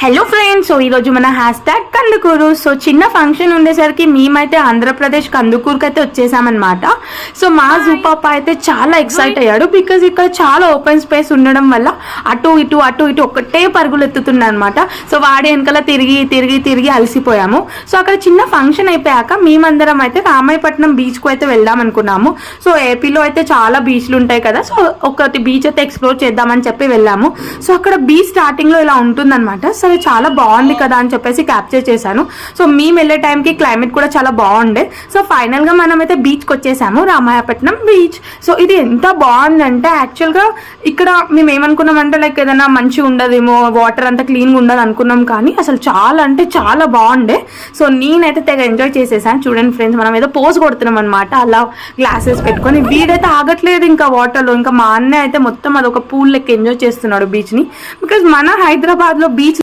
Hello friends, so ఈరోజు మన hashtag Kandukur. So చిన్న ఫంక్షన్ ఉండేసరికి మేమైతే ఆంధ్రప్రదేశ్ కందుకూరుకి అయితే వచ్చేసామన్నమాట. సో మా జూ పాప అయితే చాలా ఎక్సైట్ అయ్యాడు, బికాజ్ ఇక్కడ చాలా ఓపెన్ స్పేస్ ఉండడం వల్ల అటు ఇటు ఒకటే పరుగులు ఎత్తుతున్నాడు అనమాట. సో వాడి వెనకాల తిరిగి తిరిగి తిరిగి అలసిపోయాము. సో అక్కడ చిన్న ఫంక్షన్ అయిపోయాక మేమందరం అయితే రామాయపట్నం బీచ్కు అయితే వెళ్దాం అనుకున్నాము. సో ఏపీలో అయితే చాలా బీచ్లు ఉంటాయి కదా, సో ఒకటి బీచ్ అయితే ఎక్స్ప్లోర్ చేద్దామని చెప్పి వెళ్ళాము. సో అక్కడ బీచ్ స్టార్టింగ్ లో ఇలా ఉంటుందన్నమాట. సరే చాలా బాగుంది కదా అని చెప్పేసి క్యాప్చర్ చేశాను. సో మేము వెళ్ళే టైంకి క్లైమేట్ కూడా చాలా బాగుండే. సో ఫైనల్ గా మనం అయితే బీచ్కి వచ్చేసాము, రామాయపట్నం బీచ్. సో ఇది ఎంత బాగుందంటే యాక్చువల్గా ఇక్కడ మేము ఏమనుకున్నామంటే లైక్ ఏదైనా మంచిగా ఉండదేమో, వాటర్ అంతా క్లీన్గా ఉండదు అనుకున్నాం, కానీ అసలు చాలా అంటే చాలా బాగుండే. సో నేనైతే తెగ ఎంజాయ్ చేసేసాను. చూడండి ఫ్రెండ్స్, మనం ఏదో పోజ్ కొడుతున్నాం అనమాట, అలా గ్లాసెస్ పెట్టుకొని. వీడైతే ఆగట్లేదు ఇంకా వాటర్లో. ఇంకా మా అన్నయ్య అయితే మొత్తం అదొక పూల్ లెక్క ఎంజాయ్ చేస్తున్నాడు బీచ్ని. బికాజ్ మన హైదరాబాద్లో బీచ్